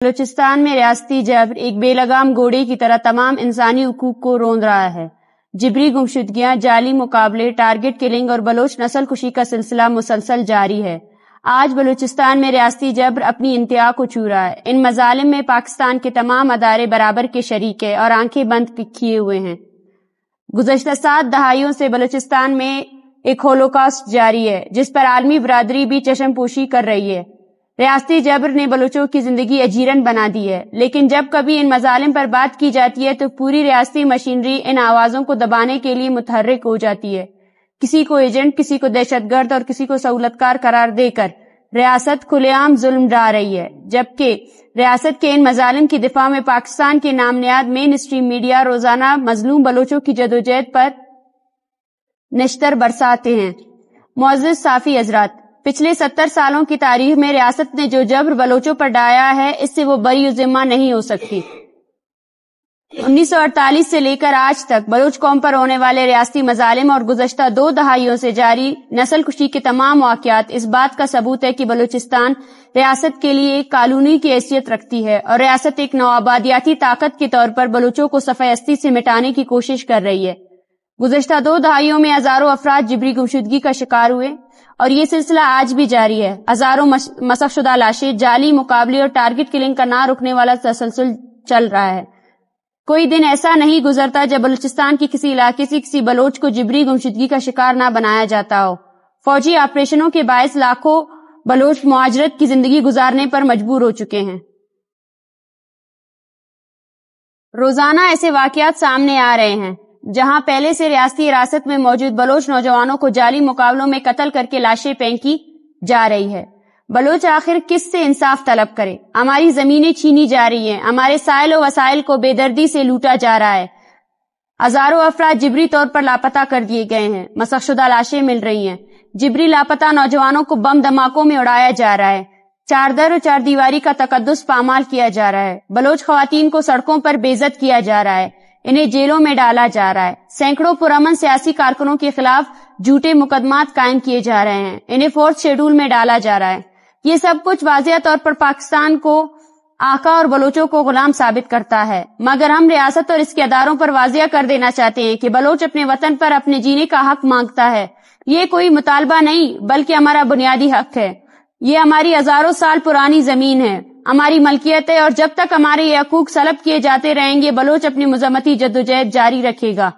بلوچستان میں ریاستی جبر ایک بے لگام گھوڑے کی طرح تمام انسانی حقوق کو روند رہا ہے۔ جبری گمشدگیاں، جعلی مقابلے، ٹارگٹ کلنگ اور بلوچ نسل کشی کا سلسلہ مسلسل جاری ہے۔ آج بلوچستان میں ریاستی جبر اپنی انتہا کو چھو رہا ہے۔ ان مظالم میں پاکستان کے تمام ادارے برابر کے شریک ہیں اور آنکھیں بند کیے ہوئے ہیں۔ گزشتہ 7 دہائیوں سے بلوچستان میں ایک ہولوکاسٹ جاری ہے جس پر عالمی برادری بھی چشم پوشی کر رہی ہے۔ ریاستی جبر نے بلوچوں کی زندگی اجیرن بنا دی ہے، لیکن جب کبھی ان مظالم پر بات کی جاتی ہے تو پوری ریاستی مشینری ان آوازوں کو دبانے کے لیے متحرک ہو جاتی ہے۔ کسی کو ایجنٹ، کسی کو دہشت گرد اور کسی کو سہولتکار قرار دے کر ریاست کھلے عام ظلم ڈھا رہی ہے، جبکہ ریاست کے ان مظالم کی دفاع میں پاکستان کے نامنیاد مین اسٹریم میڈیا روزانہ مظلوم بلوچوں کی جدوجہد پر نشتر برساتے ہیں۔ معزز صافی حضرات، پچھلے 70 سالوں کی تاریخ میں ریاست نے جو جبر بلوچوں پر ڈھایا ہے، اس سے وہ بری ذمہ نہیں ہو سکتی۔ 1948 سے لے کر آج تک بلوچ قوم پر ہونے والے ریاستی مظالم اور گزشتہ 2 دہائیوں سے جاری نسل کشی کے تمام واقعات اس بات کا ثبوت ہے کہ بلوچستان ریاست کے لیے ایک کالونی کی حیثیت رکھتی ہے اور ریاست ایک نوآبادیاتی طاقت کے طور پر بلوچوں کو صفحہ ہستی سے مٹانے کی کوشش کر رہی ہے۔ گزشتہ 2 دہائیوں میں ہزاروں افراد جبری گمشدگی کا شکار ہوئے اور یہ سلسلہ آج بھی جاری ہے۔ ہزاروں مسخ شدہ لاشیں، جعلی مقابلے اور ٹارگٹ کلنگ کا نہ رکنے والا تسلسل چل رہا ہے۔ کوئی دن ایسا نہیں گزرتا جب بلوچستان کی کسی علاقے سے کسی بلوچ کو جبری گمشدگی کا شکار نہ بنایا جاتا ہو۔ فوجی آپریشنوں کے باعث لاکھوں بلوچ مہاجرت کی زندگی گزارنے پر مجبور ہو چکے ہیں۔ روزانہ ایسے واقعات سامنے آ رہے ہیں جہاں پہلے سے ریاستی حراست میں موجود بلوچ نوجوانوں کو جعلی مقابلوں میں قتل کر کے لاشیں پھینکی جا رہی ہے۔ بلوچ آخر کس سے انصاف طلب کرے؟ ہماری زمینیں چھینی جا رہی ہیں، ہمارے سائل و وسائل کو بے دردی سے لوٹا جا رہا ہے، ہزاروں افراد جبری طور پر لاپتہ کر دیے گئے ہیں، مسخ شدہ لاشیں مل رہی ہیں، جبری لاپتہ نوجوانوں کو بم دھماکوں میں اڑایا جا رہا ہے، چاردر و چار دیواری کا تقدس پامال کیا جا رہا ہے، بلوچ خواتین کو سڑکوں پر بے عزت کیا جا رہا ہے، انہیں جیلوں میں ڈالا جا رہا ہے، سینکڑوں پرامن سیاسی کارکنوں کے خلاف جھوٹے مقدمات قائم کیے جا رہے ہیں، انہیں 4th شیڈول میں ڈالا جا رہا ہے۔ یہ سب کچھ واضح طور پر پاکستان کو آقا اور بلوچوں کو غلام ثابت کرتا ہے، مگر ہم ریاست اور اس کے اداروں پر واضح کر دینا چاہتے ہیں کہ بلوچ اپنے وطن پر اپنے جینے کا حق مانگتا ہے۔ یہ کوئی مطالبہ نہیں بلکہ ہمارا بنیادی حق ہے۔ یہ ہماری ہزاروں سال پرانی زمین ہے، ہماری ملکیت ہے، اور جب تک ہمارے یہ حقوق سلب کیے جاتے رہیں گے بلوچ اپنی مذمتی جدوجہد جاری رکھے گا۔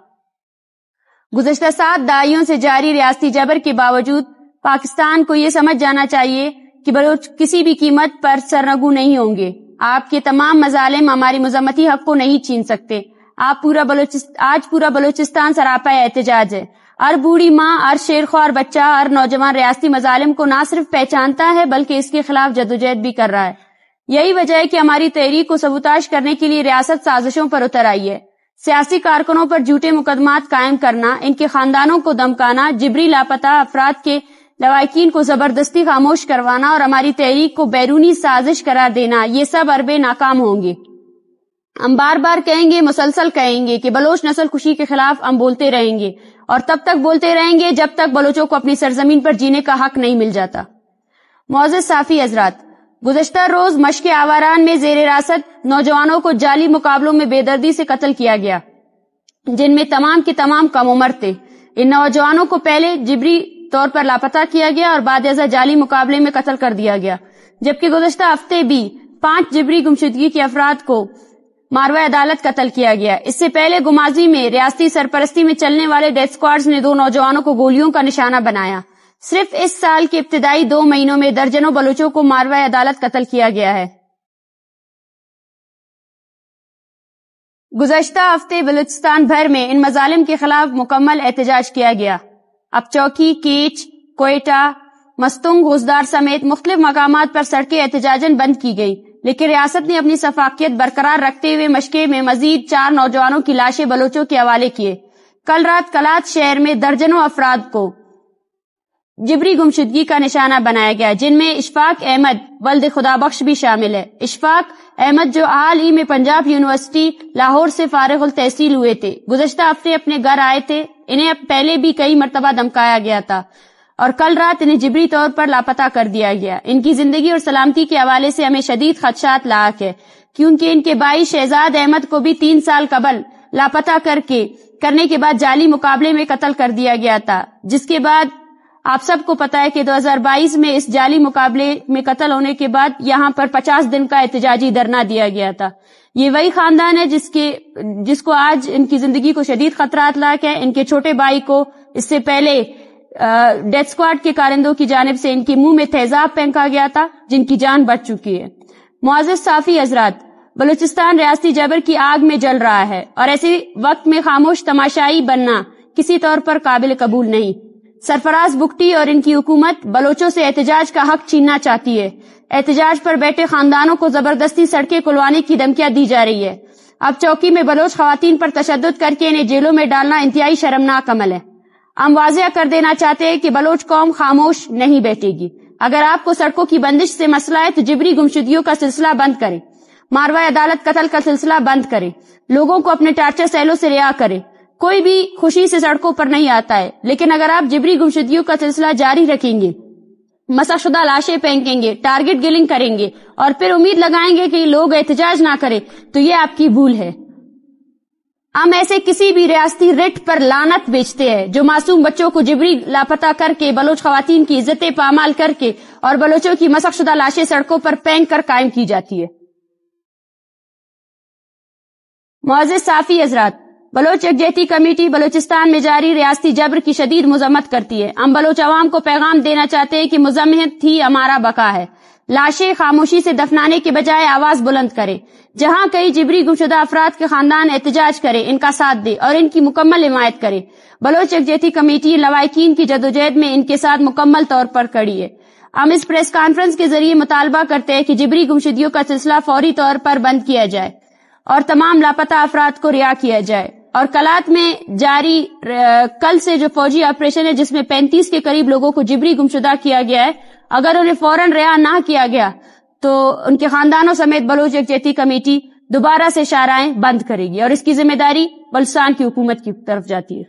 گزشتہ 7 دہائیوں سے جاری ریاستی جبر کے باوجود پاکستان کو یہ سمجھ جانا چاہیے کہ بلوچ کسی بھی قیمت پر سرنگو نہیں ہوں گے۔ آپ کے تمام مظالم ہماری مذمتی حق کو نہیں چھین سکتے۔ آج پورا بلوچستان سراپا احتجاج ہے۔ ہر بوڑھی ماں، ہر شیرخوار بچہ، ہر نوجوان ریاستی مظالم کو نہ صرف پہچانتا ہے بلکہ اس کے خلاف جدوجہد بھی کر رہا ہے۔ یہی وجہ ہے کہ ہماری تحریک کو سبوتاژ کرنے کے لیے ریاست سازشوں پر اتر آئی ہے۔ سیاسی کارکنوں پر جھوٹے مقدمات قائم کرنا، ان کے خاندانوں کو دھمکانا، جبری لاپتہ افراد کے لواحقین کو زبردستی خاموش کروانا اور ہماری تحریک کو بیرونی سازش قرار دینا، یہ سب حربے ناکام ہوں گے۔ ہم بار بار کہیں گے، مسلسل کہیں گے کہ بلوچ نسل کشی کے خلاف ہم بولتے رہیں گے اور تب تک بولتے رہیں گے جب تک بلوچوں کو اپنی سرزمین پر جینے کا حق نہیں مل جاتا۔ معزز صافی حضرات، گزشتہ روز مشق آواران میں زیر حراست نوجوانوں کو جعلی مقابلوں میں بے دردی سے قتل کیا گیا، جن میں تمام کے تمام کم عمر تھے۔ ان نوجوانوں کو پہلے جبری طور پر لاپتہ کیا گیا اور بعد ازاں جعلی مقابلے میں قتل کر دیا گیا، جبکہ گزشتہ ہفتے بھی 5 جبری گمشدگی کے افراد کو ماروع عدالت قتل کیا گیا۔ اس سے پہلے گمازی میں ریاستی سرپرستی میں چلنے والے ڈیتھ اسکواڈز نے 2 نوجوانوں کو گولیوں کا نشانہ بنایا۔ صرف اس سال کے ابتدائی 2 مہینوں میں درجنوں بلوچوں کو ماروع عدالت قتل کیا گیا ہے۔ گزشتہ ہفتے بلوچستان بھر میں ان مظالم کے خلاف مکمل احتجاج کیا گیا۔ اب چوکی، کیچ، کوئٹہ، مستنگ، غوزدار سمیت مختلف مقامات پر سڑکیں احتجاجاً بند کی گئی، لیکن ریاست نے اپنی شفافیت برقرار رکھتے ہوئے مشقے میں مزید 4 نوجوانوں کی لاشیں بلوچوں کے حوالے کیے۔ کل رات کلات شہر میں درجنوں افراد کو جبری گمشدگی کا نشانہ بنایا گیا، جن میں اشفاق احمد ولد خدا بخش بھی شامل ہے۔ اشفاق احمد جو حال ہی میں پنجاب یونیورسٹی لاہور سے فارغ التحصیل ہوئے تھے، گزشتہ ہفتے اپنے گھر آئے تھے۔ انہیں پہلے بھی کئی مرتبہ دھمکایا گیا تھا اور کل رات انہیں جبری طور پر لاپتہ کر دیا گیا. ان کی زندگی اور سلامتی کے حوالے سے ہمیں شدید خدشات لاحق ہے، کیونکہ ان کے بھائی شہزاد احمد کو بھی 3 سال قبل لاپتہ کرنے کے بعد جعلی مقابلے میں قتل کر دیا گیا تھا، جس کے بعد آپ سب کو پتا ہے کہ 2022 میں اس جعلی مقابلے میں قتل ہونے کے بعد یہاں پر 50 دن کا احتجاجی دھرنا دیا گیا تھا. یہ وہی خاندان ہے جس کو آج ان کی زندگی کو شدید خطرات لاحق ہے. ان کے چھوٹے بھائی کو اس سے پہلے ڈیتھ اسکواڈ کے کارندوں کی جانب سے ان کے منہ میں تیزاب پھینکا گیا تھا، جن کی جان بچ چکی ہے. معزز صافی حضرات، بلوچستان ریاستی جبر کی آگ میں جل رہا ہے، اور ایسے وقت میں خاموش تماشائی بننا کسی طور پر قابل قبول نہیں. سرفراز بگٹی اور ان کی حکومت بلوچوں سے احتجاج کا حق چھیننا چاہتی ہے. احتجاج پر بیٹھے خاندانوں کو زبردستی سڑکیں کھلوانے کی دھمکیاں دی جا رہی ہے. اب چوکی میں بلوچ خواتین پر تشدد کر کے انہیں جیلوں میں ڈالنا انتہائی شرمناک عمل ہے. ہم واضح کر دینا چاہتے ہیں کہ بلوچ قوم خاموش نہیں بیٹھے گی. اگر آپ کو سڑکوں کی بندش سے مسئلہ ہے تو جبری گمشدگیوں کا سلسلہ بند کریں، ماروائے عدالت قتل کا سلسلہ بند کریں، لوگوں کو اپنے ٹارچر سیلوں سے رہا کریں. کوئی بھی خوشی سے سڑکوں پر نہیں آتا ہے، لیکن اگر آپ جبری گمشدگیوں کا سلسلہ جاری رکھیں گے، مسخ شدہ لاشیں پھینکیں گے، ٹارگٹ کلنگ کریں گے اور پھر امید لگائیں گے کہ لوگ احتجاج نہ کریں، تو یہ آپ کی بھول ہے. ہم ایسے کسی بھی ریاستی رٹ پر لعنت بیچتے ہیں جو معصوم بچوں کو جبری لاپتہ کر کے، بلوچ خواتین کی عزتیں پامال کر کے اور بلوچوں کی مسخ شدہ لاشیں سڑکوں پر پھینک کر قائم کی جاتی ہے. معزز صافی حضرات، بلوچ یکجہتی کمیٹی بلوچستان میں جاری ریاستی جبر کی شدید مذمت کرتی ہے. ہم بلوچ عوام کو پیغام دینا چاہتے ہیں کہ مذمت ہی ہمارا بقا ہے. لاشیں خاموشی سے دفنانے کے بجائے آواز بلند کریں. جہاں کئی جبری گمشدہ افراد کے خاندان احتجاج کریں، ان کا ساتھ دیں اور ان کی مکمل حمایت کریں. بلوچ یکجہتی کمیٹی لواحقین کی جدوجہد میں ان کے ساتھ مکمل طور پر کھڑی ہے. ہم اس پریس کانفرنس کے ذریعے مطالبہ کرتے ہیں کہ جبری گمشدگیوں کا سلسلہ فوری طور پر بند کیا جائے اور تمام لاپتہ افراد کو رہا کیا جائے. اور کلات میں جاری کل سے جو فوجی آپریشن ہے جس میں 35 کے قریب لوگوں کو جبری گمشدہ کیا گیا ہے، اگر انہیں فوراً رہا نہ کیا گیا تو ان کے خاندانوں سمیت بلوچ یکجہتی کمیٹی دوبارہ سے شاہراہیں بند کرے گی اور اس کی ذمہ داری بلوچستان کی حکومت کی طرف جاتی ہے.